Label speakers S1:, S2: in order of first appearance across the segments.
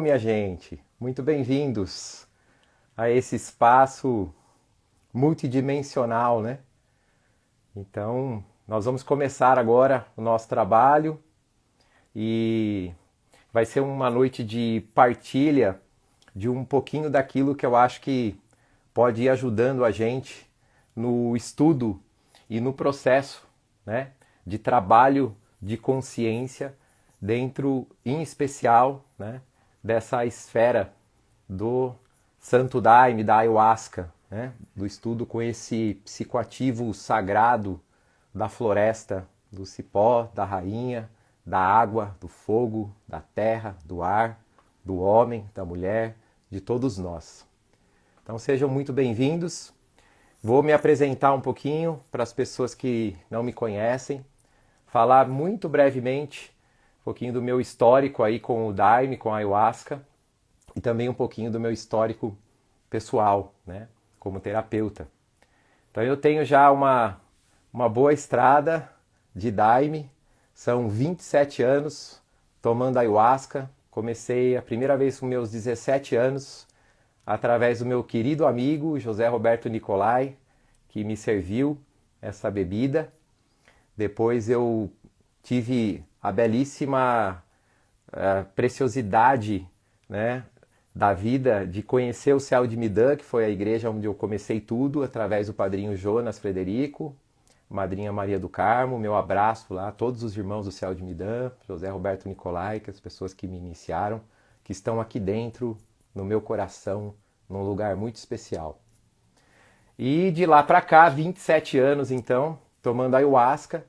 S1: Minha gente, muito bem-vindos a esse espaço multidimensional, né? Então, nós vamos começar agora o nosso trabalho e vai ser uma noite de partilha de um pouquinho daquilo que eu acho que pode ir ajudando a gente no estudo e no processo, né, de trabalho de consciência dentro, em especial, né, dessa esfera do Santo Daime, da Ayahuasca, né, do estudo com esse psicoativo sagrado da floresta, do cipó, da rainha, da água, do fogo, da terra, do ar, do homem, da mulher, de todos nós. Então sejam muito bem-vindos. Vou me apresentar um pouquinho para as pessoas que não me conhecem, falar muito brevemente um pouquinho do meu histórico aí com o Daime, com a Ayahuasca, e também um pouquinho do meu histórico pessoal, né, como terapeuta. Então eu tenho já uma boa estrada de Daime, são 27 anos tomando Ayahuasca. Comecei a primeira vez com meus 17 anos, através do meu querido amigo José Roberto Nicolai, que me serviu essa bebida. Depois eu tive a belíssima preciosidade, né, da vida de conhecer o Céu de Midã, que foi a igreja onde eu comecei tudo, através do padrinho Jonas Frederico, madrinha Maria do Carmo. Meu abraço lá a todos os irmãos do Céu de Midã, José Roberto Nicolai, que as pessoas que me iniciaram, que estão aqui dentro, no meu coração, num lugar muito especial. E de lá para cá, 27 anos então, tomando Ayahuasca.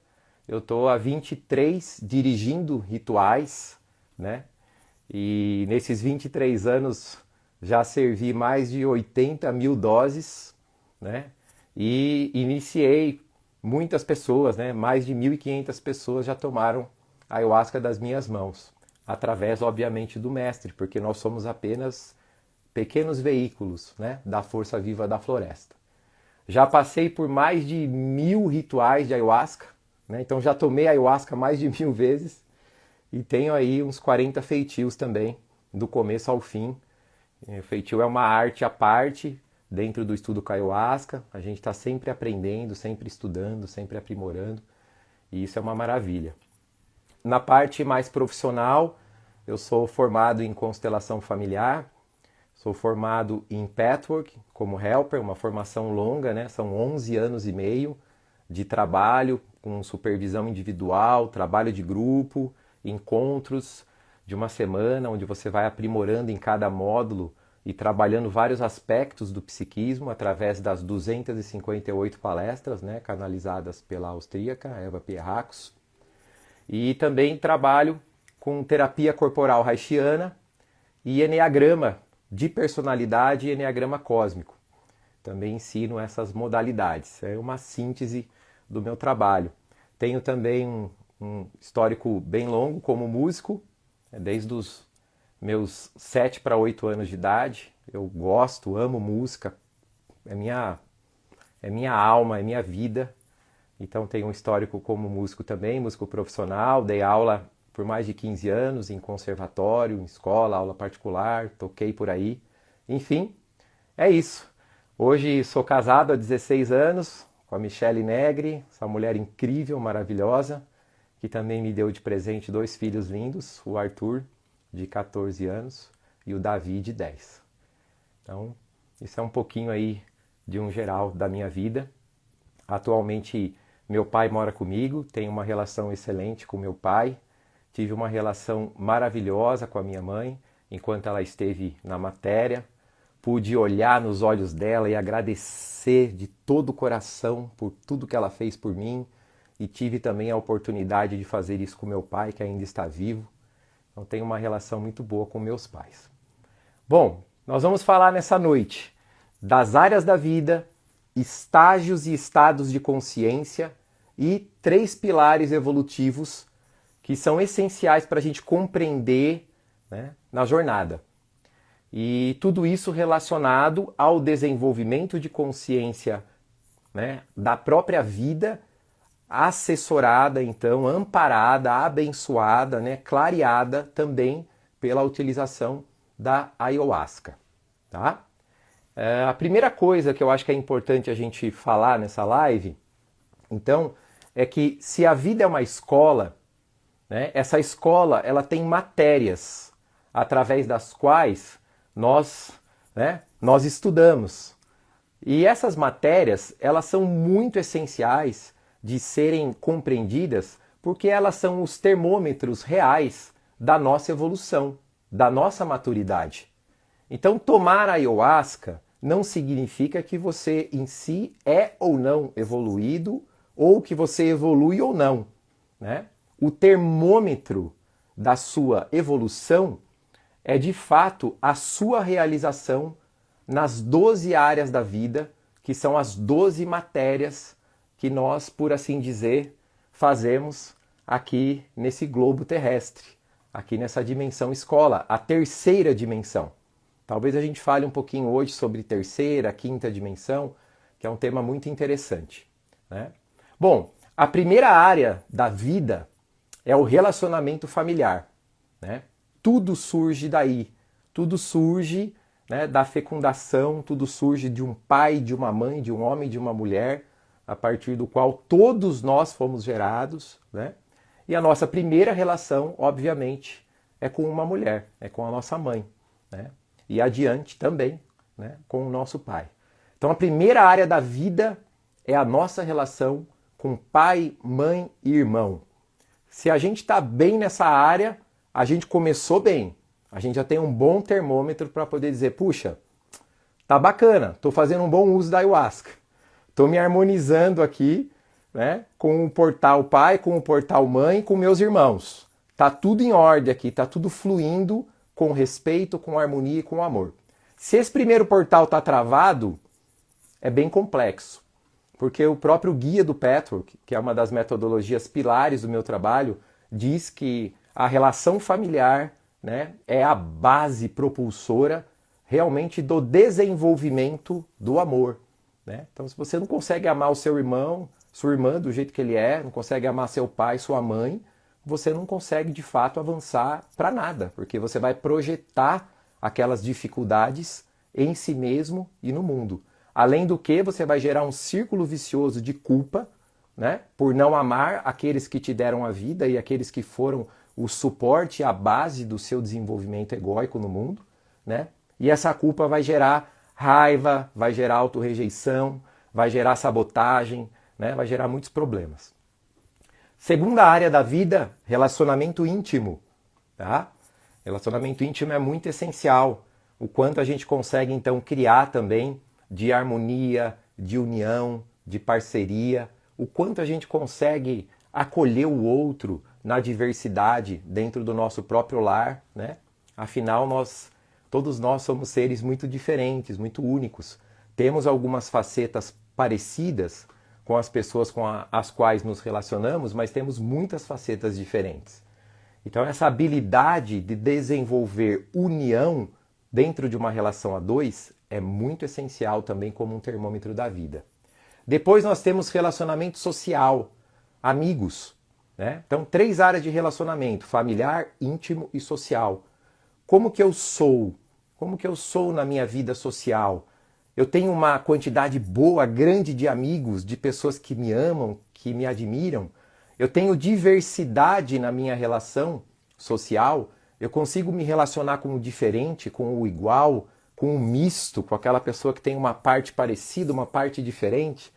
S1: Eu estou há 23 dirigindo rituais, né? E nesses 23 anos já servi mais de 80 mil doses, né? E iniciei muitas pessoas, né? Mais de 1.500 pessoas já tomaram Ayahuasca das minhas mãos, através, obviamente, do mestre, porque nós somos apenas pequenos veículos, né, da força viva da floresta. Já passei por mais de 1.000 rituais de Ayahuasca, né? Então já tomei Ayahuasca mais de 1.000 vezes e tenho aí uns 40 feitios também, do começo ao fim. O feitio é uma arte à parte dentro do estudo com a Ayahuasca. A gente está sempre aprendendo, sempre estudando, sempre aprimorando, e isso é uma maravilha. Na parte mais profissional, eu sou formado em constelação familiar, sou formado em Pathwork como helper, uma formação longa, né? São 11 anos e meio de trabalho com supervisão individual, trabalho de grupo, encontros de uma semana, onde você vai aprimorando em cada módulo e trabalhando vários aspectos do psiquismo através das 258 palestras, né, canalizadas pela austríaca Eva Pierrakos. E também trabalho com terapia corporal haitiana e eneagrama de personalidade e eneagrama cósmico. Também ensino essas modalidades. É uma síntese do meu trabalho. Tenho também um histórico bem longo como músico, desde os meus 7 para 8 anos de idade. Eu gosto, amo música, é minha alma, é minha vida. Então tenho um histórico como músico também, músico profissional. Dei aula por mais de 15 anos em conservatório, em escola, aula particular, toquei por aí. Enfim, é isso. Hoje sou casado há 16 anos com a Michele Negri, essa mulher incrível, maravilhosa, que também me deu de presente 2 filhos lindos, o Arthur, de 14 anos, e o Davi, de 10. Então, isso é um pouquinho aí de um geral da minha vida. Atualmente, meu pai mora comigo, tenho uma relação excelente com meu pai, tive uma relação maravilhosa com a minha mãe, enquanto ela esteve na matéria. Pude olhar nos olhos dela e agradecer de todo o coração por tudo que ela fez por mim. E tive também a oportunidade de fazer isso com meu pai, que ainda está vivo. Então tenho uma relação muito boa com meus pais. Bom, nós vamos falar nessa noite das áreas da vida, estágios e estados de consciência e 3 pilares evolutivos que são essenciais para a gente compreender, né, na jornada. E tudo isso relacionado ao desenvolvimento de consciência, né, da própria vida, assessorada, então, amparada, abençoada, né, clareada também pela utilização da ayahuasca, tá? A primeira coisa que eu acho que é importante a gente falar nessa live, então, é que se a vida é uma escola, né, essa escola ela tem matérias através das quais nós estudamos. E essas matérias, elas são muito essenciais de serem compreendidas porque elas são os termômetros reais da nossa evolução, da nossa maturidade. Então, tomar ayahuasca não significa que você em si é ou não evoluído ou que você evolui ou não, né? O termômetro da sua evolução é de fato a sua realização nas 12 áreas da vida, que são as 12 matérias que nós, por assim dizer, fazemos aqui nesse globo terrestre, aqui nessa dimensão escola, a terceira dimensão. Talvez a gente fale um pouquinho hoje sobre terceira, quinta dimensão, que é um tema muito interessante, né? Bom, a primeira área da vida é o relacionamento familiar, né? Tudo surge daí, tudo surge, né, da fecundação, tudo surge de um pai, de uma mãe, de um homem, de uma mulher, a partir do qual todos nós fomos gerados, né? E a nossa primeira relação, obviamente, é com uma mulher, é com a nossa mãe, né? E adiante também, né, com o nosso pai. Então a primeira área da vida é a nossa relação com pai, mãe e irmão. Se a gente está bem nessa área, a gente começou bem. A gente já tem um bom termômetro para poder dizer, puxa, tá bacana, estou fazendo um bom uso da ayahuasca. Estou me harmonizando aqui, né, com o portal pai, com o portal mãe, com meus irmãos. Tá tudo em ordem aqui, tá tudo fluindo com respeito, com harmonia e com amor. Se esse primeiro portal está travado, é bem complexo. Porque o próprio guia do Patchwork, que é uma das metodologias pilares do meu trabalho, diz que a relação familiar, né, é a base propulsora realmente do desenvolvimento do amor, né? Então, se você não consegue amar o seu irmão, sua irmã do jeito que ele é, não consegue amar seu pai, sua mãe, você não consegue de fato avançar para nada, porque você vai projetar aquelas dificuldades em si mesmo e no mundo. Além do que, você vai gerar um círculo vicioso de culpa, né, por não amar aqueles que te deram a vida e aqueles que foram o suporte, a base do seu desenvolvimento egóico no mundo, né? E essa culpa vai gerar raiva, vai gerar autorrejeição, vai gerar sabotagem, né? Vai gerar muitos problemas. Segunda área da vida, relacionamento íntimo, tá? Relacionamento íntimo é muito essencial. O quanto a gente consegue, então, criar também de harmonia, de união, de parceria, o quanto a gente consegue acolher o outro na diversidade dentro do nosso próprio lar, né? Afinal, todos nós somos seres muito diferentes, muito únicos. Temos algumas facetas parecidas com as pessoas com as quais nos relacionamos, mas temos muitas facetas diferentes. Então essa habilidade de desenvolver união dentro de uma relação a dois é muito essencial também como um termômetro da vida. Depois nós temos relacionamento social, amigos, né? Então 3 áreas de relacionamento, familiar, íntimo e social. Como que eu sou? Como que eu sou na minha vida social? Eu tenho uma quantidade boa, grande de amigos, de pessoas que me amam, que me admiram. Eu tenho diversidade na minha relação social. Eu consigo me relacionar com o diferente, com o igual, com o misto, com aquela pessoa que tem uma parte parecida, uma parte diferente.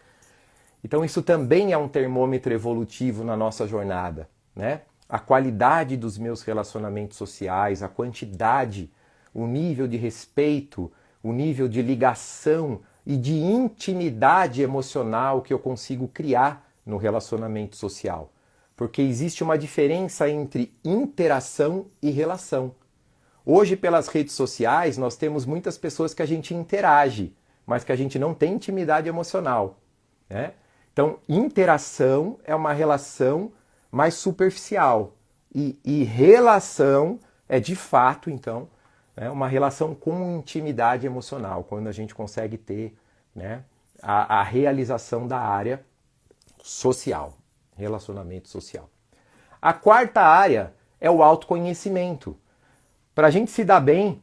S1: Então isso também é um termômetro evolutivo na nossa jornada, né? A qualidade dos meus relacionamentos sociais, a quantidade, o nível de respeito, o nível de ligação e de intimidade emocional que eu consigo criar no relacionamento social. Porque existe uma diferença entre interação e relação. Hoje, pelas redes sociais, nós temos muitas pessoas que a gente interage, mas que a gente não tem intimidade emocional, né? Então, interação é uma relação mais superficial e relação é, de fato, então, uma relação com intimidade emocional, quando a gente consegue ter, né, a realização da área social, relacionamento social. A quarta área é o autoconhecimento. Para a gente se dar bem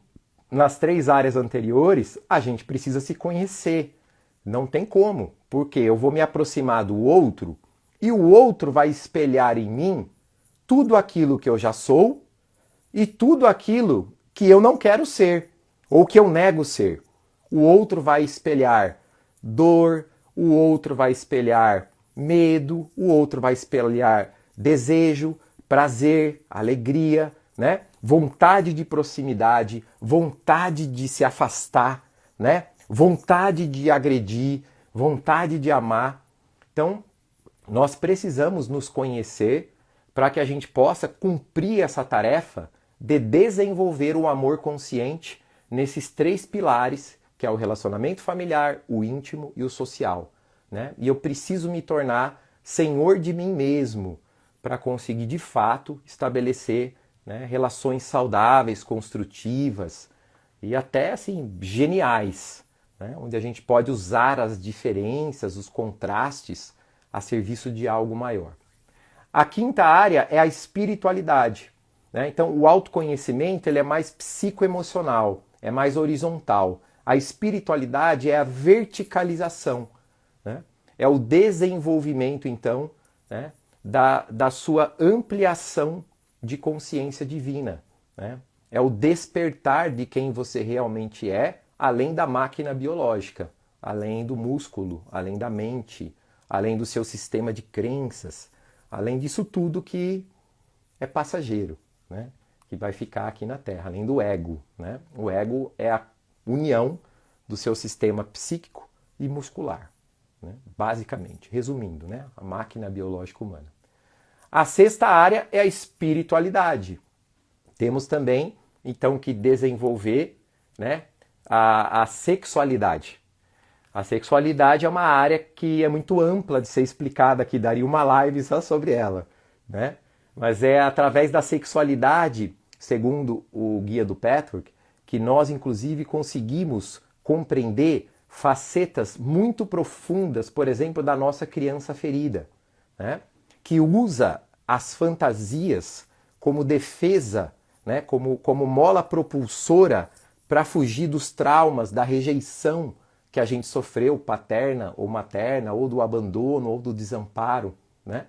S1: nas 3 áreas anteriores, a gente precisa se conhecer. Não tem como, porque eu vou me aproximar do outro e o outro vai espelhar em mim tudo aquilo que eu já sou e tudo aquilo que eu não quero ser ou que eu nego ser. O outro vai espelhar dor, o outro vai espelhar medo, o outro vai espelhar desejo, prazer, alegria, né? Vontade de proximidade, vontade de se afastar, né? Vontade de agredir, vontade de amar. Então, nós precisamos nos conhecer para que a gente possa cumprir essa tarefa de desenvolver o amor consciente nesses 3 pilares, que é o relacionamento familiar, o íntimo e o social, né? E eu preciso me tornar senhor de mim mesmo para conseguir, de fato, estabelecer, né, relações saudáveis, construtivas e até, assim, geniais, né? Onde a gente pode usar as diferenças, os contrastes a serviço de algo maior. A 5ª área é a espiritualidade, né? Então, o autoconhecimento ele é mais psicoemocional, é mais horizontal. A espiritualidade é a verticalização, né? É o desenvolvimento, então, né, da sua ampliação de consciência divina, né? É o despertar de quem você realmente é, além da máquina biológica, além do músculo, além da mente, além do seu sistema de crenças, além disso tudo que é passageiro, né? Que vai ficar aqui na Terra, além do ego, né? O ego é a união do seu sistema psíquico e muscular, né? Basicamente, resumindo, né? A máquina biológica humana. A 6ª área é a espiritualidade. Temos também, então, que desenvolver, né, a sexualidade. A sexualidade é uma área que é muito ampla de ser explicada aqui, daria uma live só sobre ela, né? Mas é através da sexualidade, segundo o guia do Patrick, que nós, inclusive, conseguimos compreender facetas muito profundas, por exemplo, da nossa criança ferida, né? Que usa as fantasias como defesa, né? Como mola propulsora para fugir dos traumas, da rejeição que a gente sofreu, paterna ou materna, ou do abandono, ou do desamparo, né?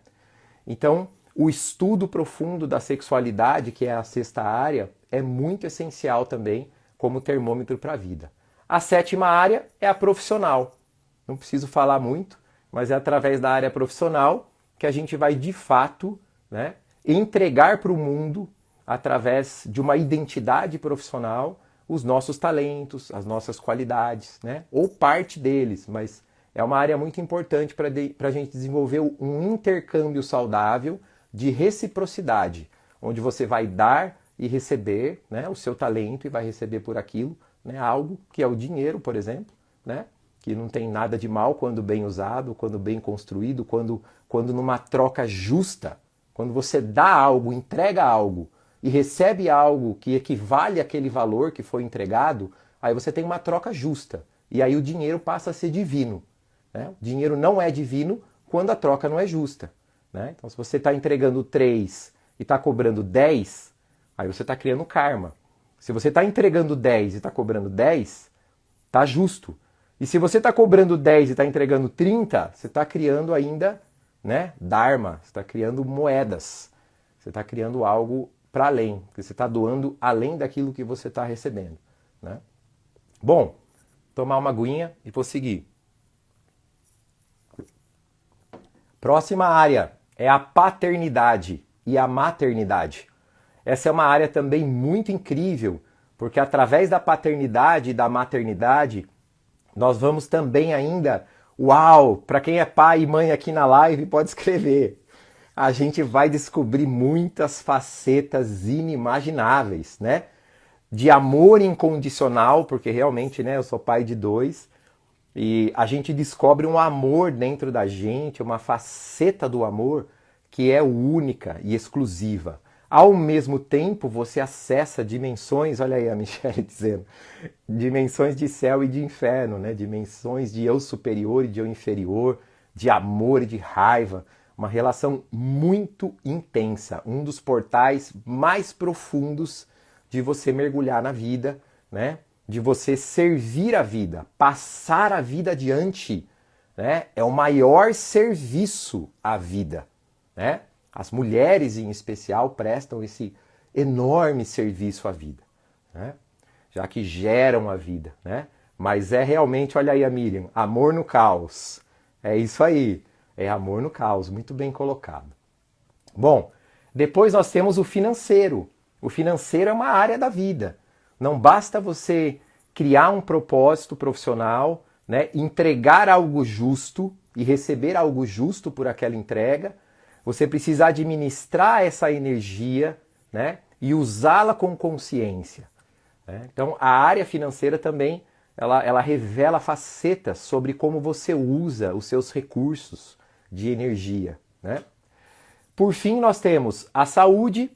S1: Então, o estudo profundo da sexualidade, que é a 6ª área, é muito essencial também como termômetro para a vida. A 7ª área é a profissional. Não preciso falar muito, mas é através da área profissional que a gente vai, de fato, né, entregar para o mundo, através de uma identidade profissional, os nossos talentos, as nossas qualidades, né? Ou parte deles, mas é uma área muito importante para a gente desenvolver um intercâmbio saudável de reciprocidade, onde você vai dar e receber, né, o seu talento e vai receber por aquilo, né, algo que é o dinheiro, por exemplo, né, que não tem nada de mal quando bem usado, quando bem construído, quando numa troca justa, quando você dá algo, entrega algo, e recebe algo que equivale àquele valor que foi entregado, aí você tem uma troca justa. E aí o dinheiro passa a ser divino, né? O dinheiro não é divino quando a troca não é justa, né? Então, se você está entregando 3 e está cobrando 10, aí você está criando karma. Se você está entregando 10 e está cobrando 10, está justo. E se você está cobrando 10 e está entregando 30, você está criando ainda, né, dharma, você está criando moedas, você está criando algo para além, porque você está doando além daquilo que você está recebendo, né? Bom, tomar uma aguinha e vou seguir. Próxima área é a paternidade e a maternidade. Essa é uma área também muito incrível, porque através da paternidade e da maternidade, nós vamos também ainda, uau, para quem é pai e mãe aqui na live pode escrever, a gente vai descobrir muitas facetas inimagináveis, né? De amor incondicional, porque realmente, né, eu sou pai de 2, e a gente descobre um amor dentro da gente, uma faceta do amor que é única e exclusiva. Ao mesmo tempo, você acessa dimensões, olha aí a Michelle dizendo, dimensões de céu e de inferno, né? Dimensões de eu superior e de eu inferior, de amor e de raiva, uma relação muito intensa, um dos portais mais profundos de você mergulhar na vida, né, de você servir a vida, passar a vida adiante, né, é o maior serviço à vida, né? As mulheres em especial prestam esse enorme serviço à vida, né? Já que geram a vida, né? Mas é realmente, olha aí a Miriam, amor no caos. É isso aí, é amor no caos, muito bem colocado. Bom, depois nós temos o financeiro. O financeiro é uma área da vida. Não basta você criar um propósito profissional, né, entregar algo justo e receber algo justo por aquela entrega. Você precisa administrar essa energia, né, e usá-la com consciência, né? Então, a área financeira também ela revela facetas sobre como você usa os seus recursos de energia, né? Por fim, nós temos a saúde,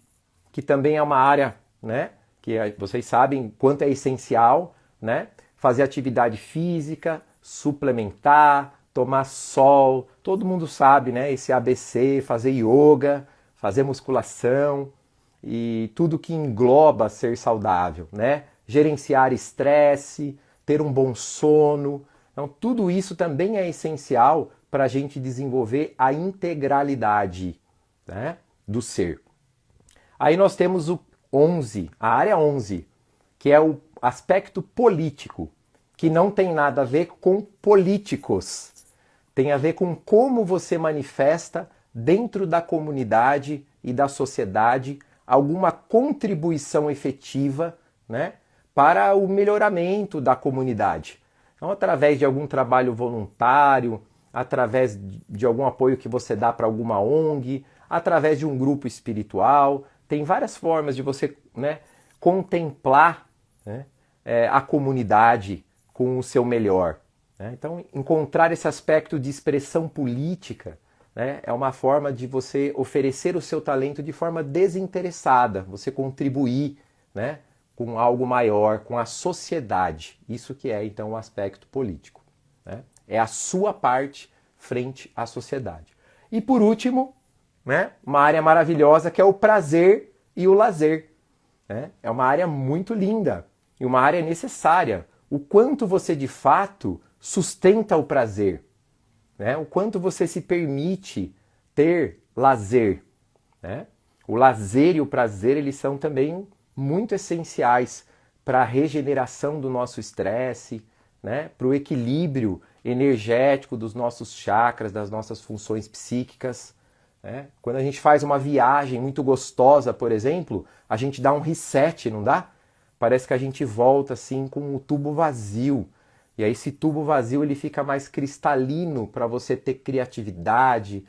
S1: que também é uma área, né, que vocês sabem quanto é essencial, né? Fazer atividade física, suplementar, tomar sol, todo mundo sabe, né? Esse ABC, fazer yoga, fazer musculação e tudo que engloba ser saudável, né? Gerenciar estresse, ter um bom sono. Então, tudo isso também é essencial para a gente desenvolver a integralidade, né, do ser. Aí nós temos o 11, a área 11, que é o aspecto político, que não tem nada a ver com políticos. Tem a ver com como você manifesta dentro da comunidade e da sociedade alguma contribuição efetiva, né, para o melhoramento da comunidade. Então, através de algum trabalho voluntário, através de algum apoio que você dá para alguma ONG, através de um grupo espiritual, tem várias formas de você, né, contemplar, né, a comunidade com o seu melhor, né? Então, encontrar esse aspecto de expressão política, né, é uma forma de você oferecer o seu talento de forma desinteressada, você contribuir, né, com algo maior, com a sociedade. Isso que é, então, o aspecto político, né? É a sua parte frente à sociedade. E, por último, né, uma área maravilhosa que é o prazer e o lazer, né? É uma área muito linda e uma área necessária. O quanto você, de fato, sustenta o prazer, né? O quanto você se permite ter lazer, né? O lazer e o prazer, eles são também muito essenciais para a regeneração do nosso estresse, né? Para o equilíbrio energético dos nossos chakras, das nossas funções psíquicas, né? Quando a gente faz uma viagem muito gostosa, por exemplo, a gente dá um reset, não dá? Parece que a gente volta assim com o tubo vazio. E aí esse tubo vazio ele fica mais cristalino para você ter criatividade,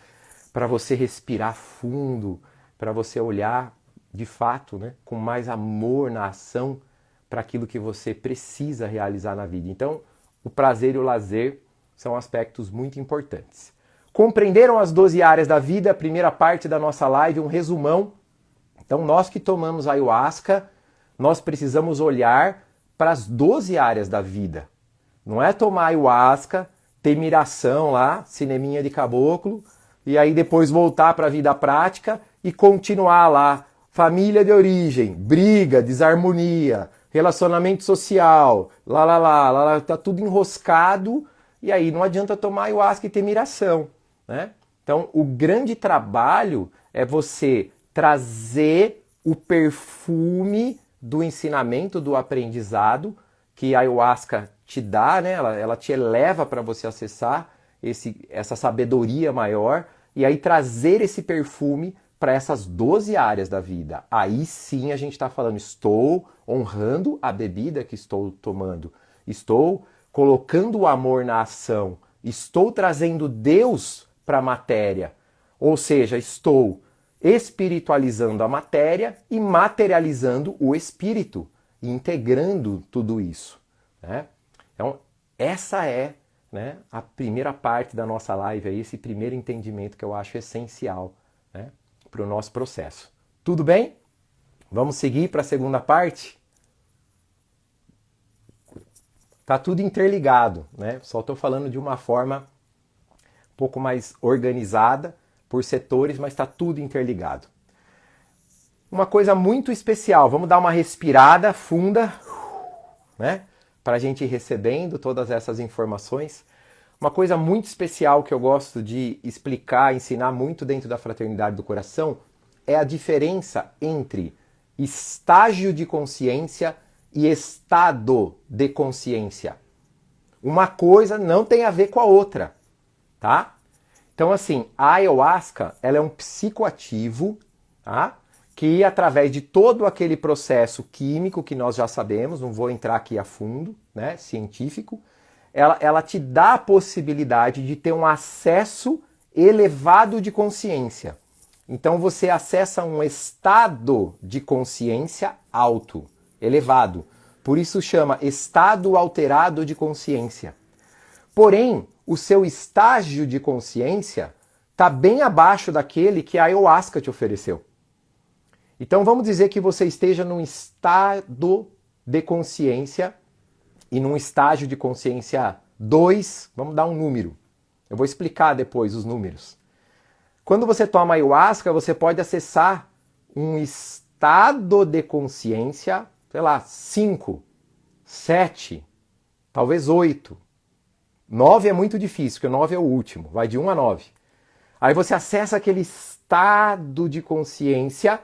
S1: para você respirar fundo, para você olhar de fato, né, com mais amor na ação para aquilo que você precisa realizar na vida. Então, o prazer e o lazer são aspectos muito importantes. Compreenderam as 12 áreas da vida? A primeira parte da nossa live, um resumão. Então, nós que tomamos ayahuasca, nós precisamos olhar para as 12 áreas da vida. Não é tomar ayahuasca, ter miração lá, cineminha de caboclo, e aí depois voltar para a vida prática e continuar lá. Família de origem, briga, desarmonia, relacionamento social, tá tudo enroscado e aí não adianta tomar ayahuasca e ter miração, né? Então, o grande trabalho é você trazer o perfume do ensinamento, do aprendizado que a ayahuasca te dá, né? Ela te eleva para você acessar essa sabedoria maior e aí trazer esse perfume para essas 12 áreas da vida. Aí sim a gente está falando, estou honrando a bebida que estou tomando, estou colocando o amor na ação, estou trazendo Deus para a matéria, ou seja, estou espiritualizando a matéria e materializando o espírito, integrando tudo isso, né? Então, essa é, né, a primeira parte da nossa live, aí, esse primeiro entendimento que eu acho essencial, né, para o nosso processo. Tudo bem? Vamos seguir para a segunda parte? Tá tudo interligado, né? Só estou falando de uma forma um pouco mais organizada por setores, mas está tudo interligado. Uma coisa muito especial, vamos dar uma respirada funda né? Para a gente ir recebendo todas essas informações. Uma coisa muito especial que eu gosto de explicar, ensinar muito dentro da Fraternidade do Coração é a diferença entre estágio de consciência e estado de consciência. Uma coisa não tem a ver com a outra, tá? Então, assim, a ayahuasca, ela é um psicoativo, tá? Que através de todo aquele processo químico que nós já sabemos, não vou entrar aqui a fundo, né, científico, ela te dá a possibilidade de ter um acesso elevado de consciência. Então você acessa um estado de consciência alto, elevado. Por isso chama estado alterado de consciência. Porém, o seu estágio de consciência está bem abaixo daquele que a ayahuasca te ofereceu. Então vamos dizer que você esteja num estado de consciência e num estágio de consciência 2, vamos dar um número. Eu vou explicar depois os números. Quando você toma ayahuasca, você pode acessar um estado de consciência, sei lá, 5, 7, talvez 8. 9 é muito difícil, porque 9 é o último, vai de 1 a 9. Aí você acessa aquele estado de consciência.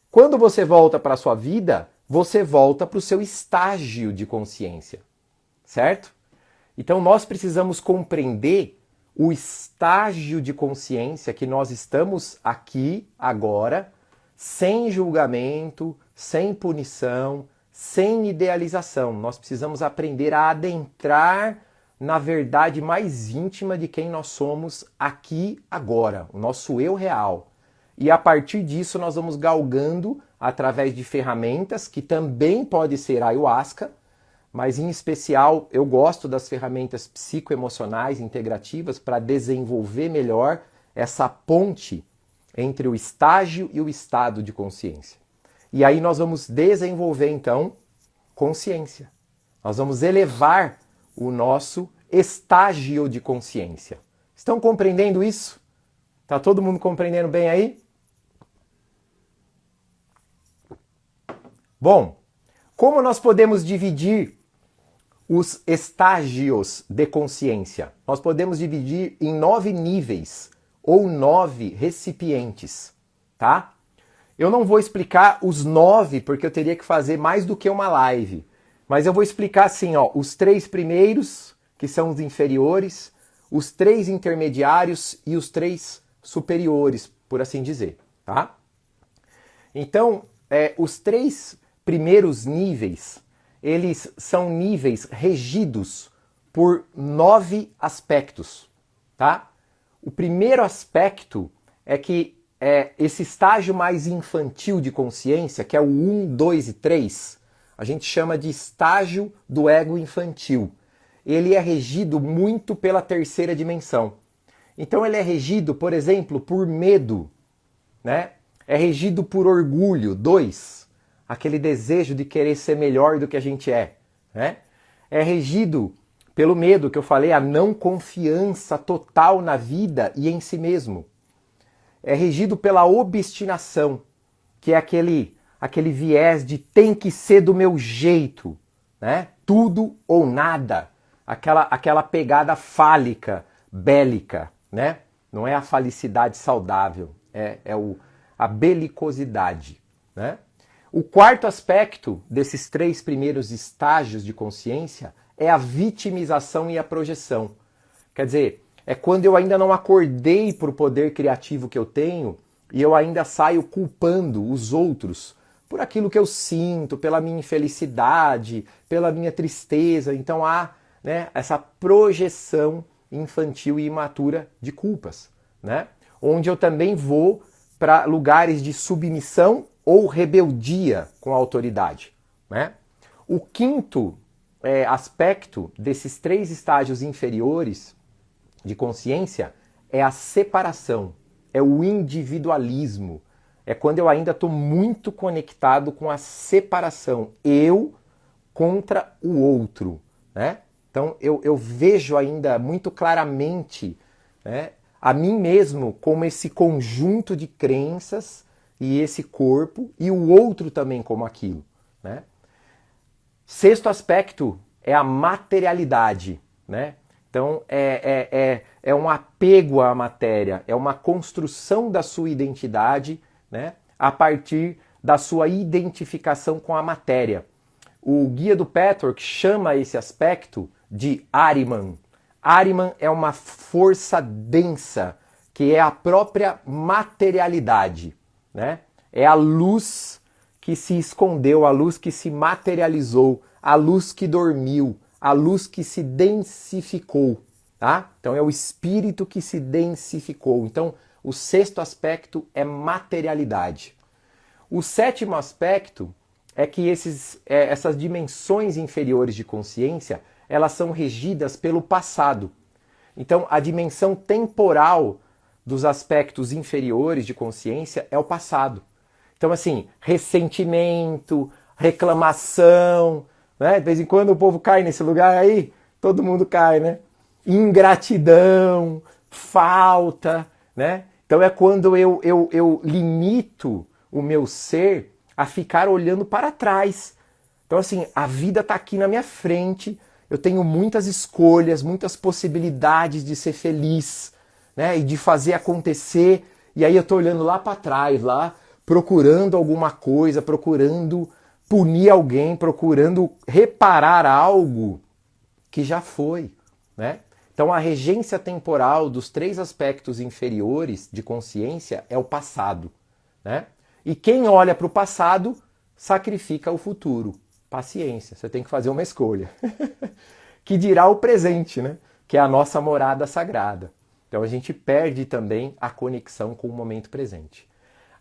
S1: Quando você volta para a sua vida, você volta para o seu estágio de consciência, certo? Então nós precisamos compreender o estágio de consciência que nós estamos aqui agora, sem julgamento, sem punição, sem idealização. Nós precisamos aprender a adentrar na verdade mais íntima de quem nós somos aqui agora, o nosso eu real. E a partir disso nós vamos galgando através de ferramentas que também pode ser a ayahuasca, mas em especial eu gosto das ferramentas psicoemocionais integrativas para desenvolver melhor essa ponte entre o estágio e o estado de consciência. E aí nós vamos desenvolver então consciência. Nós vamos elevar o nosso estágio de consciência. Estão compreendendo isso? Tá todo mundo compreendendo bem aí? Bom, como nós podemos dividir os estágios de consciência? Nós podemos dividir em 9 níveis ou 9 recipientes, tá? Eu não vou explicar os 9 porque eu teria que fazer mais do que uma live. Mas eu vou explicar assim, ó, os 3 primeiros, que são os inferiores, os 3 intermediários e os 3 superiores, por assim dizer, tá? Então, os 3 primeiros níveis, eles são níveis regidos por 9 aspectos, tá? O primeiro aspecto é que esse estágio mais infantil de consciência, que é o 1, 2 e 3, a gente chama de estágio do ego infantil. Ele é regido muito pela terceira dimensão. Então ele é regido, por exemplo, por medo, né? É regido por orgulho, 2, aquele desejo de querer ser melhor do que a gente é, né? É regido pelo medo, que eu falei, a não confiança total na vida e em si mesmo. É regido pela obstinação, que é aquele viés de tem que ser do meu jeito, né? Tudo ou nada. Aquela pegada fálica, bélica, né? Não é a falicidade saudável, a belicosidade, né? O quarto aspecto desses 3 primeiros estágios de consciência é a vitimização e a projeção. Quer dizer, é quando eu ainda não acordei para o poder criativo que eu tenho e eu ainda saio culpando os outros por aquilo que eu sinto, pela minha infelicidade, pela minha tristeza. Então há, né, essa projeção infantil e imatura de culpas, né? Onde eu também vou para lugares de submissão ou rebeldia com a autoridade, né? O quinto aspecto desses 3 estágios inferiores de consciência é a separação, é o individualismo. É quando eu ainda estou muito conectado com a separação, eu contra o outro, né? Então eu vejo ainda muito claramente, né, a mim mesmo como esse conjunto de crenças e esse corpo, e o outro também como aquilo, né? Sexto aspecto é a materialidade, né? Então é um apego à matéria, é uma construção da sua identidade, né? A partir da sua identificação com a matéria. O guia do Petwork chama esse aspecto de Ahriman. Ahriman é uma força densa, que é a própria materialidade, né? É a luz que se escondeu, a luz que se materializou, a luz que dormiu, a luz que se densificou, tá? Então é o espírito que se densificou. Então o sexto aspecto é materialidade. O sétimo aspecto é que essas dimensões inferiores de consciência, elas são regidas pelo passado. Então a dimensão temporal dos aspectos inferiores de consciência é o passado. Então, assim, ressentimento, reclamação, né? De vez em quando o povo cai nesse lugar aí, todo mundo cai, né? Ingratidão, falta, né? Então é quando eu limito o meu ser a ficar olhando para trás. Então, assim, a vida está aqui na minha frente, eu tenho muitas escolhas, muitas possibilidades de ser feliz, né? E de fazer acontecer, e aí eu estou olhando lá para trás, lá, procurando alguma coisa, procurando punir alguém, procurando reparar algo que já foi, né? Então a regência temporal dos três aspectos inferiores de consciência é o passado, né? E quem olha para o passado sacrifica o futuro. Paciência, você tem que fazer uma escolha. Que dirá o presente, né? Que é a nossa morada sagrada. Então a gente perde também a conexão com o momento presente.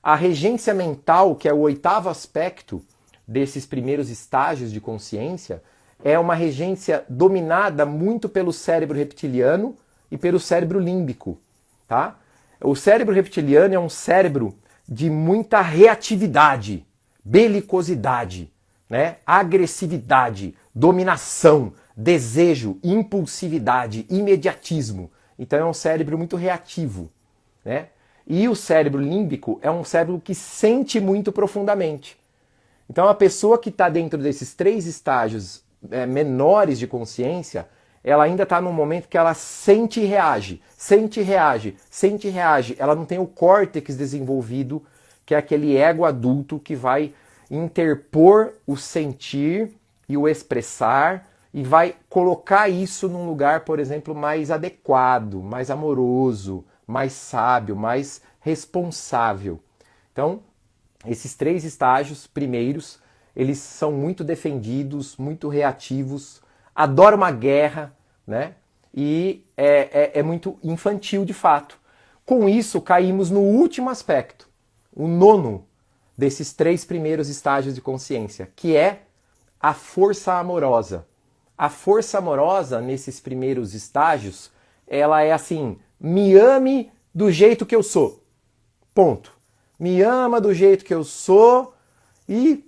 S1: A regência mental, que é o oitavo aspecto desses primeiros estágios de consciência, é uma regência dominada muito pelo cérebro reptiliano e pelo cérebro límbico, tá? O cérebro reptiliano é um cérebro de muita reatividade, belicosidade, né? Agressividade, dominação, desejo, impulsividade, imediatismo. Então é um cérebro muito reativo, né? E o cérebro límbico é um cérebro que sente muito profundamente. Então a pessoa que está dentro desses três estágios menores de consciência, ela ainda está num momento que ela sente e reage, sente e reage, sente e reage. Ela não tem o córtex desenvolvido, que é aquele ego adulto que vai interpor o sentir e o expressar e vai colocar isso num lugar, por exemplo, mais adequado, mais amoroso, mais sábio, mais responsável. Então, esses três estágios primeiros, eles são muito defendidos, muito reativos, adoram uma guerra, né? E é muito infantil de fato. Com isso, caímos no último aspecto, o nono desses três primeiros estágios de consciência, que é a força amorosa. A força amorosa, nesses primeiros estágios, ela é assim: me ame do jeito que eu sou. Ponto. Me ama do jeito que eu sou e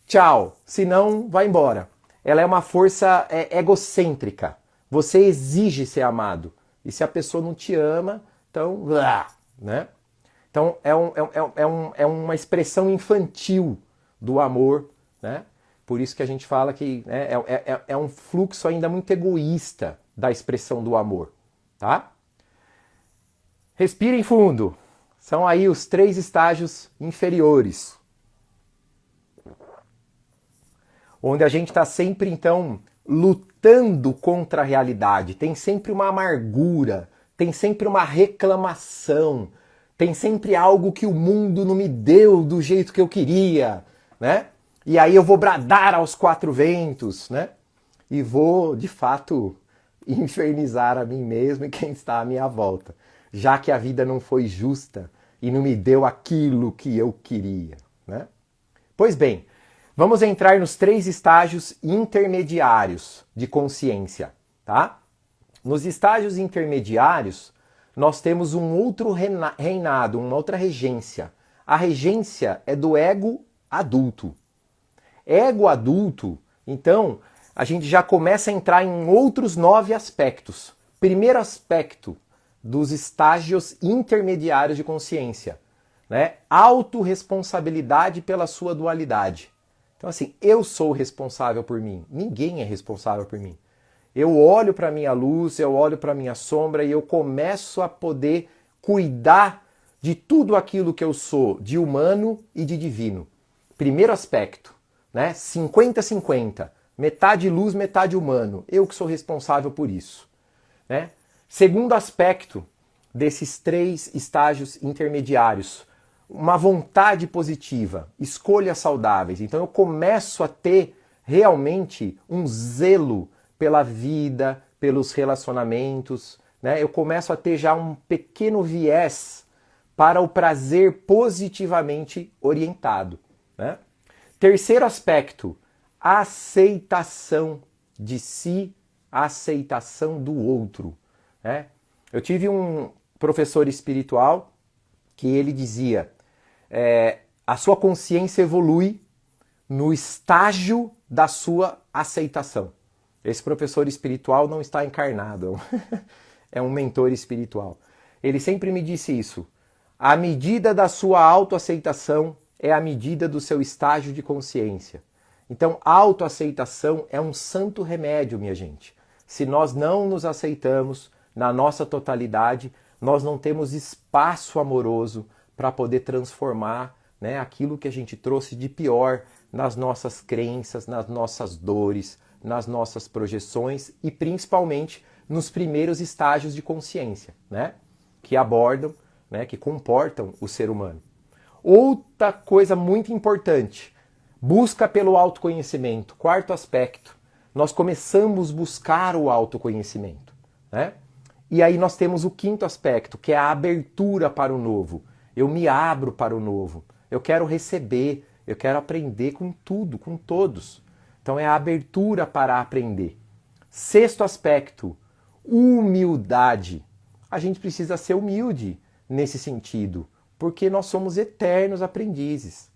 S1: tchau. Senão, vai embora. Ela é uma força egocêntrica. Você exige ser amado. E se a pessoa não te ama, então, né? Então é uma expressão infantil do amor, né? Por isso que a gente fala que né, é um fluxo ainda muito egoísta da expressão do amor, tá? Respirem fundo. São aí os três estágios inferiores. Onde a gente está sempre, então, lutando contra a realidade. Tem sempre uma amargura, tem sempre uma reclamação, tem sempre algo que o mundo não me deu do jeito que eu queria, né? E aí eu vou bradar aos quatro ventos, né? E vou, de fato, infernizar a mim mesmo e quem está à minha volta, já que a vida não foi justa e não me deu aquilo que eu queria, né? Pois bem, vamos entrar nos três estágios intermediários de consciência, tá? Nos estágios intermediários, nós temos um outro reinado, uma outra regência. A regência é do ego adulto. Ego adulto, então, a gente já começa a entrar em outros 9 aspectos. Primeiro aspecto dos estágios intermediários de consciência, né? Autorresponsabilidade pela sua dualidade. Então assim, eu sou responsável por mim, ninguém é responsável por mim. Eu olho para a minha luz, eu olho para a minha sombra e eu começo a poder cuidar de tudo aquilo que eu sou, de humano e de divino. Primeiro aspecto, né? 50-50, metade luz, metade humano. Eu que sou responsável por isso, né? Segundo aspecto desses 3 estágios intermediários, uma vontade positiva, escolhas saudáveis. Então eu começo a ter realmente um zelo pela vida, pelos relacionamentos, né? Eu começo a ter já um pequeno viés para o prazer positivamente orientado, né? Terceiro aspecto, aceitação de si, aceitação do outro, né? Eu tive um professor espiritual que ele dizia, a sua consciência evolui no estágio da sua aceitação. Esse professor espiritual não está encarnado, é um mentor espiritual. Ele sempre me disse isso. A medida da sua autoaceitação é a medida do seu estágio de consciência. Então, autoaceitação é um santo remédio, minha gente. Se nós não nos aceitamos na nossa totalidade, nós não temos espaço amoroso para poder transformar, né, aquilo que a gente trouxe de pior nas nossas crenças, nas nossas dores, nas nossas projeções e principalmente nos primeiros estágios de consciência, né, que abordam, né, que comportam o ser humano. Outra coisa muito importante, busca pelo autoconhecimento. Quarto aspecto, nós começamos a buscar o autoconhecimento, né? E aí nós temos o quinto aspecto, que é a abertura para o novo. Eu me abro para o novo. Eu quero receber, eu quero aprender com tudo, com todos. Então é a abertura para aprender. Sexto aspecto, humildade. A gente precisa ser humilde nesse sentido, porque nós somos eternos aprendizes.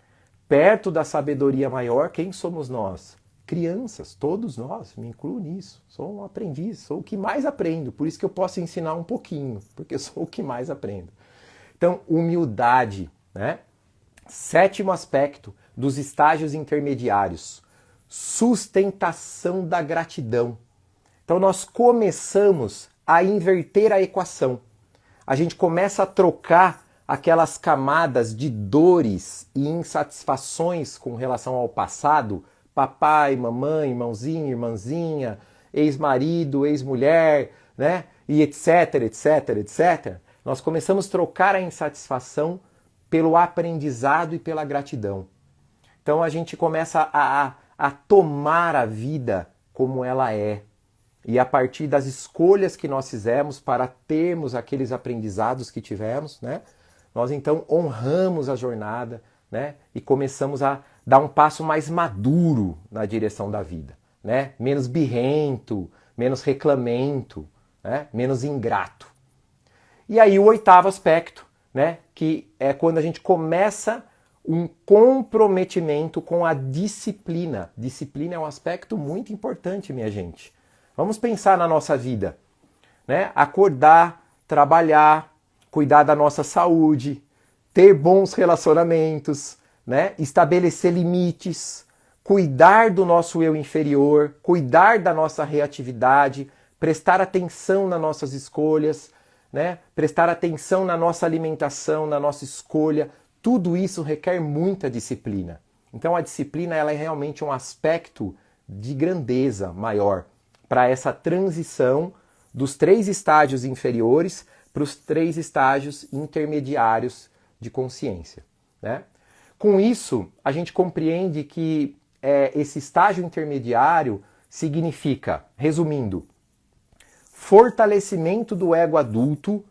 S1: Perto da sabedoria maior, quem somos nós? Crianças, todos nós, me incluo nisso. Sou um aprendiz, sou o que mais aprendo, por isso que eu posso ensinar um pouquinho, porque eu sou o que mais aprendo. Então, humildade, né? Sétimo aspecto dos estágios intermediários, sustentação da gratidão. Então, nós começamos a inverter a equação. A gente começa a trocar aquelas camadas de dores e insatisfações com relação ao passado, papai, mamãe, irmãozinho, irmãzinha, ex-marido, ex-mulher, né? E etc, etc, etc. Nós começamos a trocar a insatisfação pelo aprendizado e pela gratidão. Então a gente começa a tomar a vida como ela é. E a partir das escolhas que nós fizemos para termos aqueles aprendizados que tivemos, né? Nós então honramos a jornada, né? E começamos a dar um passo mais maduro na direção da vida, né? Menos birrento, menos reclamento, né? Menos ingrato. E aí o oitavo aspecto, né? Que é quando a gente começa um comprometimento com a disciplina. Disciplina é um aspecto muito importante, minha gente. Vamos pensar na nossa vida, né? Acordar, trabalhar, cuidar da nossa saúde, ter bons relacionamentos, né? Estabelecer limites, cuidar do nosso eu inferior, cuidar da nossa reatividade, prestar atenção nas nossas escolhas, né? Prestar atenção na nossa alimentação, na nossa escolha. Tudo isso requer muita disciplina. Então a disciplina ela é realmente um aspecto de grandeza maior para essa transição dos 3 estágios inferiores para os 3 estágios intermediários de consciência, né? Com isso, a gente compreende que esse estágio intermediário significa, resumindo, fortalecimento do ego adulto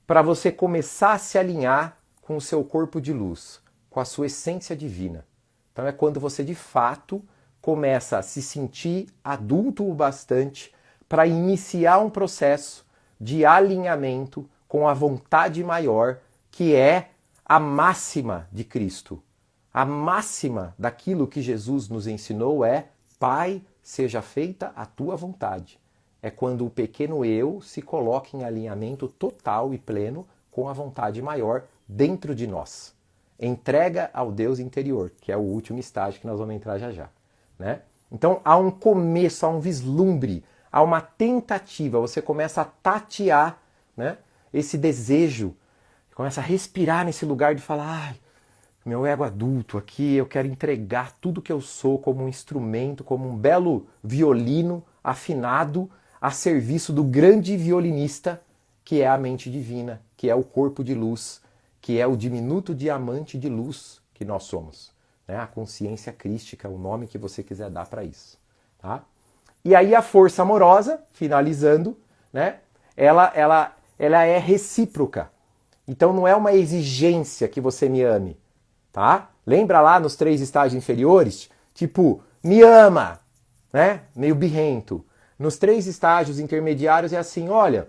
S1: para você começar a se alinhar com o seu corpo de luz, com a sua essência divina. Então é quando você de fato começa a se sentir adulto o bastante para iniciar um processo de alinhamento com a vontade maior, que é a máxima de Cristo. A máxima daquilo que Jesus nos ensinou é: Pai, seja feita a tua vontade. É quando o pequeno eu se coloca em alinhamento total e pleno com a vontade maior dentro de nós. entrega ao Deus interior, que é o último estágio que nós vamos entrar já já, né? Então há um começo, há um vislumbre, há uma tentativa, você começa a tatear, né, esse desejo, começa a respirar nesse lugar de falar, meu ego adulto aqui, eu quero entregar tudo que eu sou como um instrumento, como um belo violino afinado a serviço do grande violinista que é a mente divina, que é o corpo de luz, que é o diminuto diamante de luz que nós somos, né? A consciência crística, o nome que você quiser dar para isso, tá? E aí a força amorosa, finalizando, né? Ela é recíproca. Então não é uma exigência que você me ame, tá? Lembra lá nos 3 estágios inferiores? Tipo, me ama, né? Meio birrento. Nos 3 estágios intermediários é assim, olha,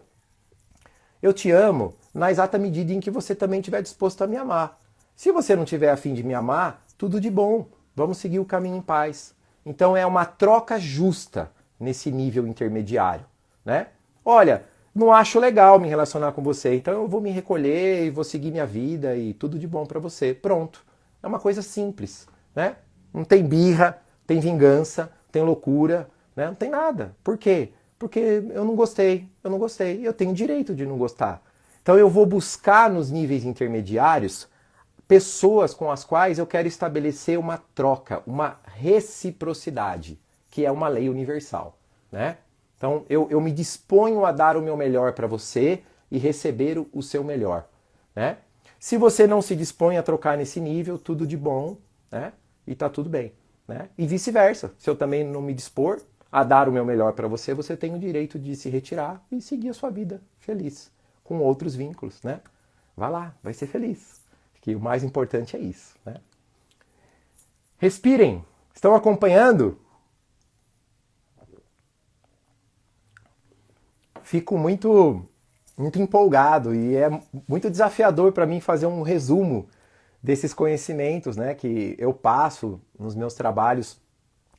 S1: eu te amo na exata medida em que você também estiver disposto a me amar. Se você não tiver a fim de me amar, tudo de bom, vamos seguir o caminho em paz. Então é uma troca justa nesse nível intermediário, né? Olha, não acho legal me relacionar com você, então eu vou me recolher e vou seguir minha vida e tudo de bom pra você. Pronto. É uma coisa simples, né? Não tem birra, tem vingança, tem loucura, né? Não tem nada. Por quê? Porque eu não gostei, eu tenho direito de não gostar. Então eu vou buscar nos níveis intermediários pessoas com as quais eu quero estabelecer uma troca, uma reciprocidade, que é uma lei universal, né? Então eu me disponho a dar o meu melhor para você e receber o seu melhor, né? Se você não se dispõe a trocar nesse nível, tudo de bom, né? E tá tudo bem, né? E vice-versa. Se eu também não me dispor a dar o meu melhor para você, você tem o direito de se retirar e seguir a sua vida feliz, com outros vínculos, né? Vai lá, vai ser feliz. Que o mais importante é isso, né? Respirem. Estão acompanhando? Fico muito empolgado e é muito desafiador para mim fazer um resumo desses conhecimentos, né, que eu passo nos meus trabalhos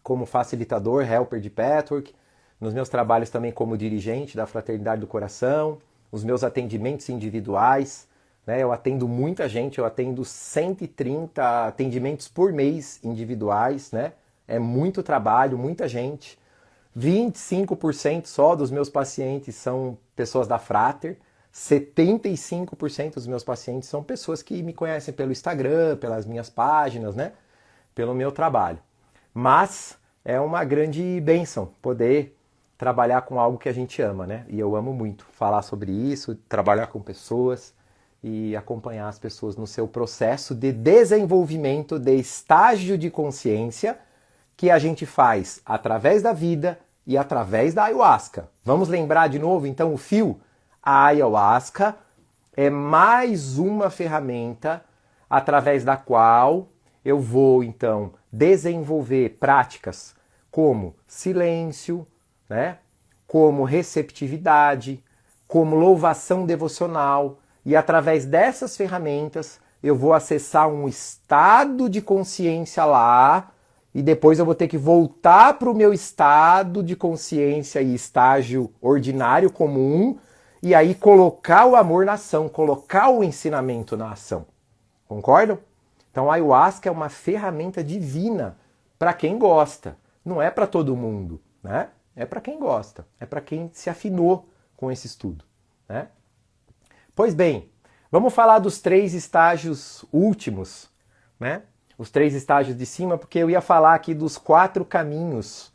S1: como facilitador, helper de Patchwork, nos meus trabalhos também como dirigente da Fraternidade do Coração, os meus atendimentos individuais, né, eu atendo muita gente, eu atendo 130 atendimentos por mês individuais, né, é muito trabalho, muita gente. 25% só dos meus pacientes são pessoas da Frater, 75% dos meus pacientes são pessoas que me conhecem pelo Instagram, pelas minhas páginas, né? Pelo meu trabalho. Mas é uma grande bênção poder trabalhar com algo que a gente ama, né? E eu amo muito falar sobre isso, trabalhar com pessoas e acompanhar as pessoas no seu processo de desenvolvimento de estágio de consciência que a gente faz através da vida e através da ayahuasca. Vamos lembrar de novo, então, o fio? A ayahuasca é mais uma ferramenta através da qual eu vou, então, desenvolver práticas como silêncio, né? Como receptividade, como louvação devocional. E através dessas ferramentas eu vou acessar um estado de consciência lá, e depois eu vou ter que voltar para o meu estado de consciência e estágio ordinário comum, e aí colocar o amor na ação, colocar o ensinamento na ação. Concordam? Então a ayahuasca é uma ferramenta divina para quem gosta. Não é para todo mundo, né? É para quem gosta, é para quem se afinou com esse estudo, né? Pois bem, vamos falar dos 3 estágios últimos, né? Os 3 estágios de cima, porque eu ia falar aqui dos 4 caminhos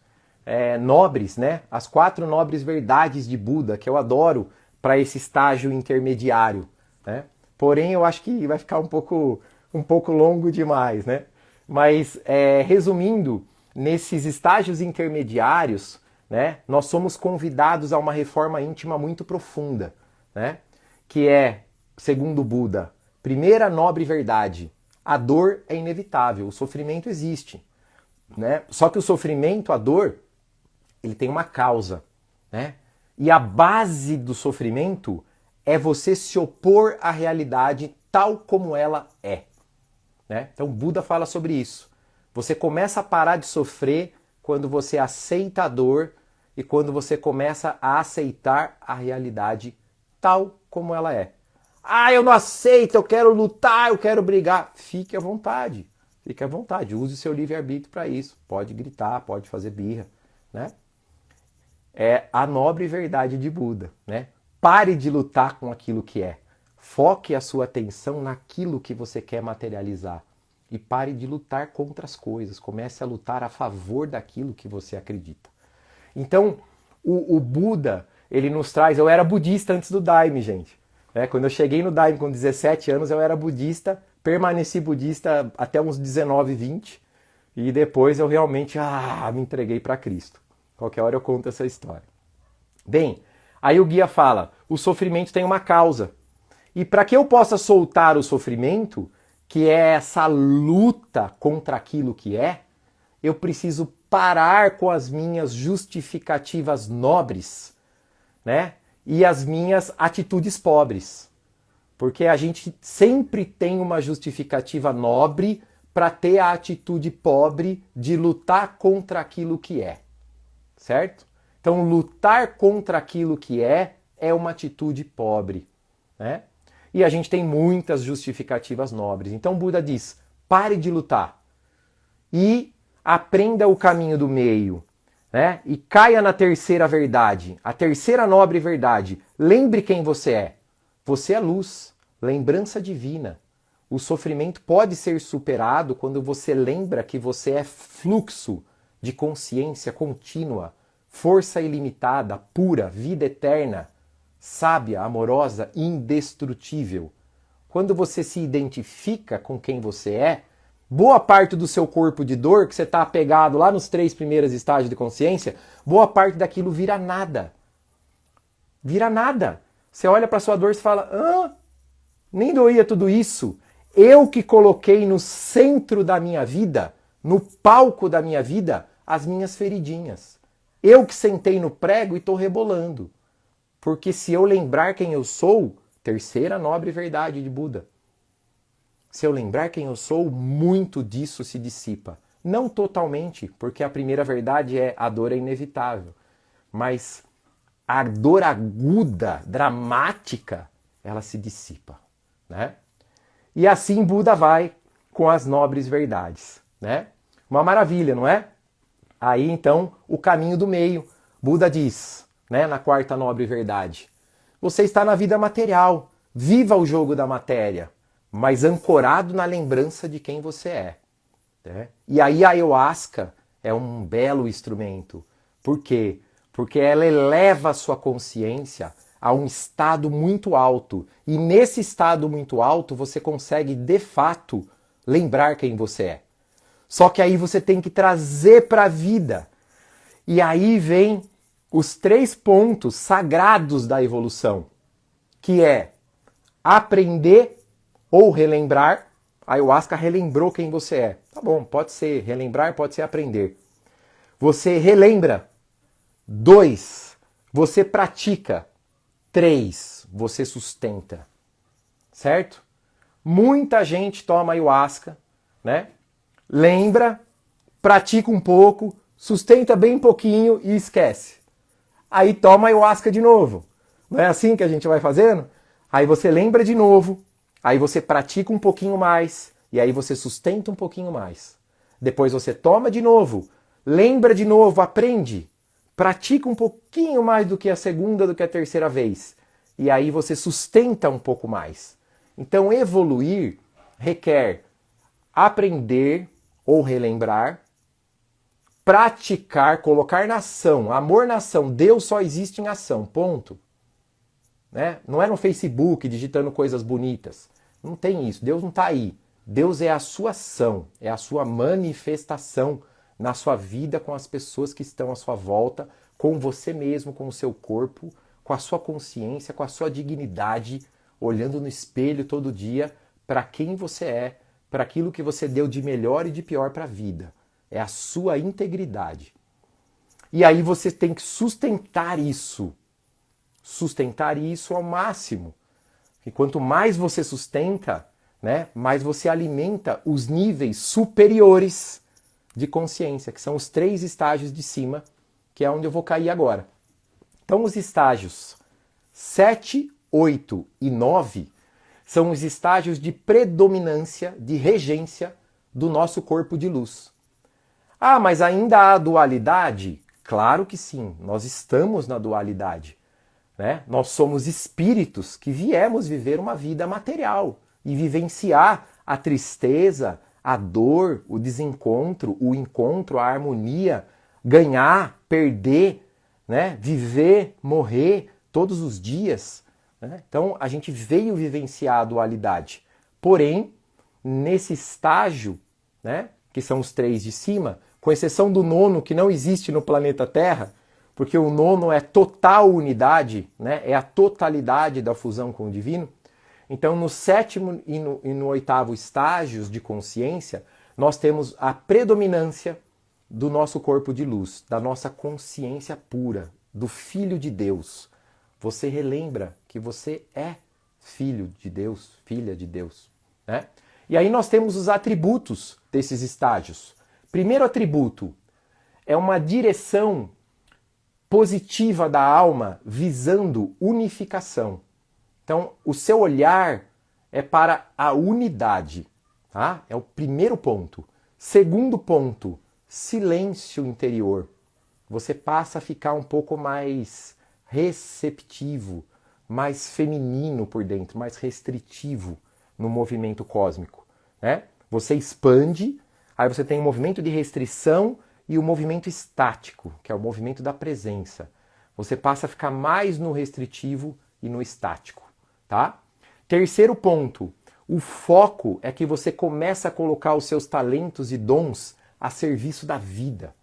S1: nobres, né? As 4 nobres verdades de Buda, que eu adoro para esse estágio intermediário, né? Porém, eu acho que vai ficar um pouco longo demais, né? Mas, resumindo, nesses estágios intermediários, né, nós somos convidados a uma reforma íntima muito profunda, né? Que é, segundo Buda, primeira nobre verdade: a dor é inevitável, o sofrimento existe, né? Só que o sofrimento, a dor, ele tem uma causa, né? E a base do sofrimento é você se opor à realidade tal como ela é, né? Então Buda fala sobre isso. Você começa a parar de sofrer quando você aceita a dor e quando você começa a aceitar a realidade tal como ela é. Ah, eu não aceito, eu quero lutar, eu quero brigar. Fique à vontade. Fique à vontade. Use o seu livre-arbítrio para isso. Pode gritar, pode fazer birra, né? É a nobre verdade de Buda, né? Pare de lutar com aquilo que é. Foque a sua atenção naquilo que você quer materializar. E pare de lutar contra as coisas. Comece a lutar a favor daquilo que você acredita. Então, o Buda, ele nos traz... Eu era budista antes do Daime, gente. Quando eu cheguei no Daime com 17 anos, eu era budista. Permaneci budista até uns 19, 20. E depois eu realmente me entreguei para Cristo. Qualquer hora eu conto essa história. Bem, aí o guia fala, o sofrimento tem uma causa. E para que eu possa soltar o sofrimento, que é essa luta contra aquilo que é, eu preciso parar com as minhas justificativas nobres, né? E as minhas atitudes pobres. Porque a gente sempre tem uma justificativa nobre para ter a atitude pobre de lutar contra aquilo que é. Certo? Então, lutar contra aquilo que é uma atitude pobre, né? E a gente tem muitas justificativas nobres. Então, Buda diz, pare de lutar e aprenda o caminho do meio, né? E caia na terceira verdade, a terceira nobre verdade. Lembre quem você é. Você é luz, lembrança divina. O sofrimento pode ser superado quando você lembra que você é fluxo de consciência contínua, força ilimitada, pura, vida eterna, sábia, amorosa, indestrutível. Quando você se identifica com quem você é, boa parte do seu corpo de dor, que você está apegado lá nos 3 primeiros estágios de consciência, boa parte daquilo vira nada. Vira nada. Você olha para sua dor e fala, nem doía tudo isso. Eu que coloquei no centro da minha vida, no palco da minha vida, as minhas feridinhas. Eu que sentei no prego e estou rebolando. Porque se eu lembrar quem eu sou, terceira nobre verdade de Buda. Se eu lembrar quem eu sou, muito disso se dissipa. Não totalmente, porque a primeira verdade é a dor é inevitável. Mas a dor aguda, dramática, ela se dissipa, né? E assim Buda vai com as nobres verdades, né? Uma maravilha, não é? Aí então o caminho do meio. Buda diz, né, na quarta nobre verdade, você está na vida material, viva o jogo da matéria, mas ancorado na lembrança de quem você é. Né? E aí a ayahuasca é um belo instrumento. Por quê? Porque ela eleva a sua consciência a um estado muito alto. E nesse estado muito alto você consegue, de fato, lembrar quem você é. Só que aí você tem que trazer para a vida. E aí vem os 3 pontos sagrados da evolução, que é aprender ou relembrar. A ayahuasca relembrou quem você é. Tá bom, pode ser relembrar, pode ser aprender. Você relembra. 2, você pratica. 3, você sustenta. Certo? Muita gente toma ayahuasca, né? Lembra, pratica um pouco, sustenta bem pouquinho e esquece. Aí toma ayahuasca de novo. Não é assim que a gente vai fazendo? Aí você lembra de novo, aí você pratica um pouquinho mais, e aí você sustenta um pouquinho mais. Depois você toma de novo, lembra de novo, aprende, pratica um pouquinho mais do que a segunda, do que a terceira vez. E aí você sustenta um pouco mais. Então evoluir requer aprender ou relembrar, praticar, colocar na ação. Amor na ação. Deus só existe em ação, ponto. Né? Não é no Facebook digitando coisas bonitas. Não tem isso. Deus não está aí. Deus é a sua ação, é a sua manifestação na sua vida com as pessoas que estão à sua volta, com você mesmo, com o seu corpo, com a sua consciência, com a sua dignidade, olhando no espelho todo dia para quem você é, para aquilo que você deu de melhor e de pior para a vida. É a sua integridade. E aí você tem que sustentar isso. Sustentar isso ao máximo. E quanto mais você sustenta, né, mais você alimenta os níveis superiores de consciência, que são os 3 estágios de cima, que é onde eu vou cair agora. Então os estágios 7, 8 e 9 São os estágios de predominância, de regência do nosso corpo de luz. Ah, mas ainda há dualidade? Claro que sim, nós estamos na dualidade, né? Nós somos espíritos que viemos viver uma vida material e vivenciar a tristeza, a dor, o desencontro, o encontro, a harmonia, ganhar, perder, né? Viver, morrer todos os dias, né? Então a gente veio vivenciar a dualidade. Porém, nesse estágio, né, que são os 3 de cima, com exceção do 9º, que não existe no planeta Terra, porque o 9º é total unidade, né, é a totalidade da fusão com o divino. Então, no 7º e no 8º estágios de consciência, nós temos a predominância do nosso corpo de luz, da nossa consciência pura, do Filho de Deus. Você relembra que você é filho de Deus, filha de Deus, né? E aí nós temos os atributos desses estágios. Primeiro atributo é uma direção positiva da alma visando unificação. Então, o seu olhar é para a unidade, tá? É o primeiro ponto. Segundo ponto, silêncio interior. Você passa a ficar um pouco mais receptivo, mais feminino por dentro, mais restritivo no movimento cósmico, né? Você expande, aí você tem o movimento de restrição e o movimento estático, que é o movimento da presença. Você passa a ficar mais no restritivo e no estático, tá? Terceiro ponto, o foco é que você começa a colocar os seus talentos e dons a serviço da vida.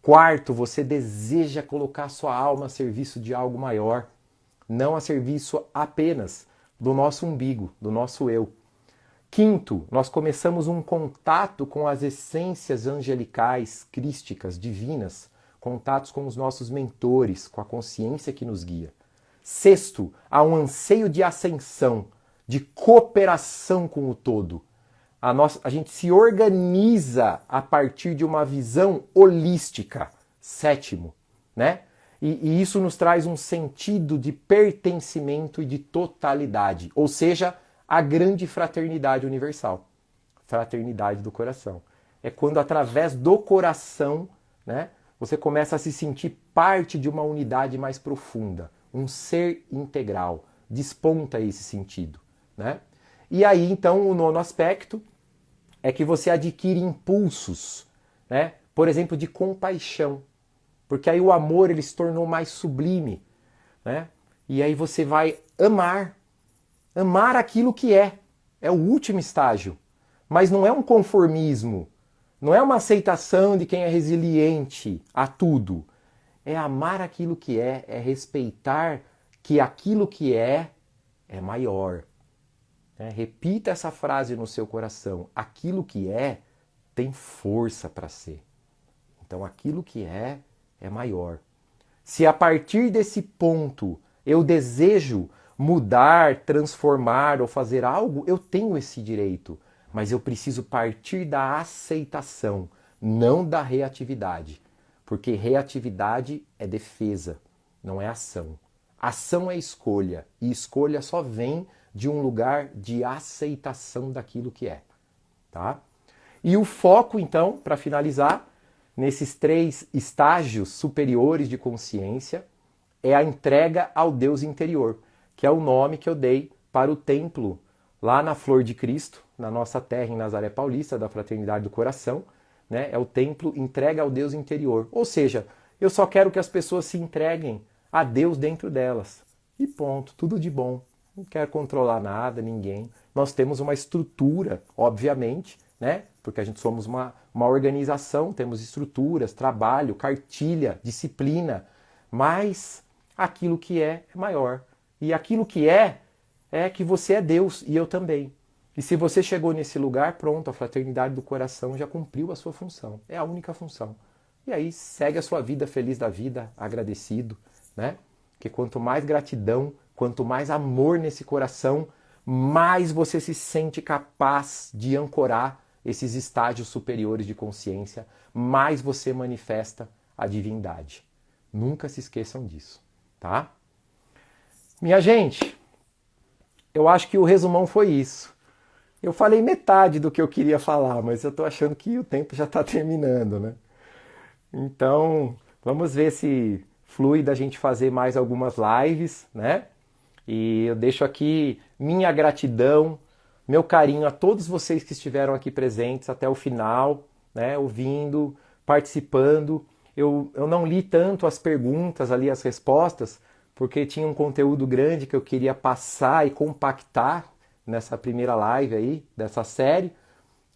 S1: Quarto, você deseja colocar sua alma a serviço de algo maior, não a serviço apenas do nosso umbigo, do nosso eu. Quinto, nós começamos um contato com as essências angelicais, crísticas, divinas, contatos com os nossos mentores, com a consciência que nos guia. Sexto, há um anseio de ascensão, de cooperação com o todo. A gente se organiza a partir de uma visão holística. Sétimo, né? E isso nos traz um sentido de pertencimento e de totalidade, ou seja, a grande fraternidade universal, fraternidade do coração. É quando através do coração, né, você começa a se sentir parte de uma unidade mais profunda, um ser integral, desponta esse sentido, né? E aí então o 9º aspecto é que você adquire impulsos, né? Por exemplo, de compaixão, porque aí o amor ele se tornou mais sublime, né? E aí você vai amar aquilo que é o último estágio, mas não é um conformismo, não é uma aceitação de quem é resiliente a tudo, é amar aquilo que é respeitar que aquilo que é maior. Repita essa frase no seu coração, aquilo que é tem força para ser, então aquilo que é maior. Se a partir desse ponto eu desejo mudar, transformar ou fazer algo, eu tenho esse direito, mas eu preciso partir da aceitação, não da reatividade, porque reatividade é defesa, não é ação. Ação é escolha, e escolha só vem de um lugar de aceitação daquilo que é, tá? E o foco, então, para finalizar, nesses 3 estágios superiores de consciência, é a entrega ao Deus interior, que é o nome que eu dei para o templo lá na Flor de Cristo, na nossa terra em Nazaré Paulista, da Fraternidade do Coração, né? É o templo entrega ao Deus interior. Ou seja, eu só quero que as pessoas se entreguem a Deus dentro delas. E ponto, tudo de bom. Não quero controlar nada, ninguém. Nós temos uma estrutura, obviamente, né? Porque a gente somos uma organização, temos estruturas, trabalho, cartilha, disciplina, mas aquilo que é maior. E aquilo que é que você é Deus e eu também. E se você chegou nesse lugar, pronto, a fraternidade do coração já cumpriu a sua função. É a única função. E aí segue a sua vida feliz da vida, agradecido, né? Porque quanto mais gratidão, quanto mais amor nesse coração, mais você se sente capaz de ancorar esses estágios superiores de consciência, mais você manifesta a divindade. Nunca se esqueçam disso, tá? Minha gente, eu acho que o resumão foi isso. Eu falei metade do que eu queria falar, mas eu tô achando que o tempo já está terminando, né? Então, vamos ver se flui da gente fazer mais algumas lives, né? E eu deixo aqui minha gratidão, meu carinho a todos vocês que estiveram aqui presentes até o final, né? Ouvindo, participando. Eu não li tanto as perguntas ali, as respostas, porque tinha um conteúdo grande que eu queria passar e compactar nessa primeira live aí, dessa série,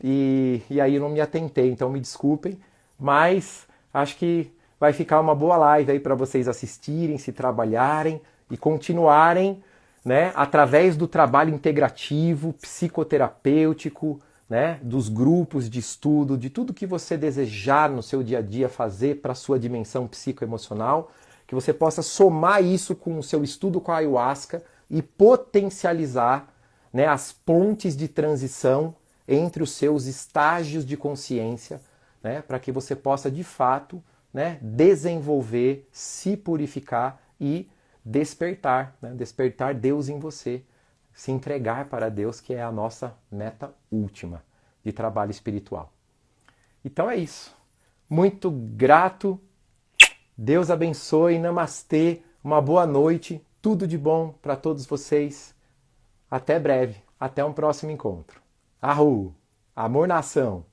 S1: e aí eu não me atentei, então me desculpem, mas acho que vai ficar uma boa live aí para vocês assistirem, se trabalharem e continuarem, né, através do trabalho integrativo, psicoterapêutico, né, dos grupos de estudo, de tudo que você desejar no seu dia a dia fazer para a sua dimensão psicoemocional, que você possa somar isso com o seu estudo com a ayahuasca e potencializar, né, as pontes de transição entre os seus estágios de consciência, né, para que você possa de fato, né, desenvolver, se purificar e despertar, né, despertar Deus em você, se entregar para Deus, que é a nossa meta última de trabalho espiritual. Então é isso. Muito grato. Deus abençoe. Namastê. Uma boa noite. Tudo de bom para todos vocês. Até breve. Até um próximo encontro. Arru! Amor na ação!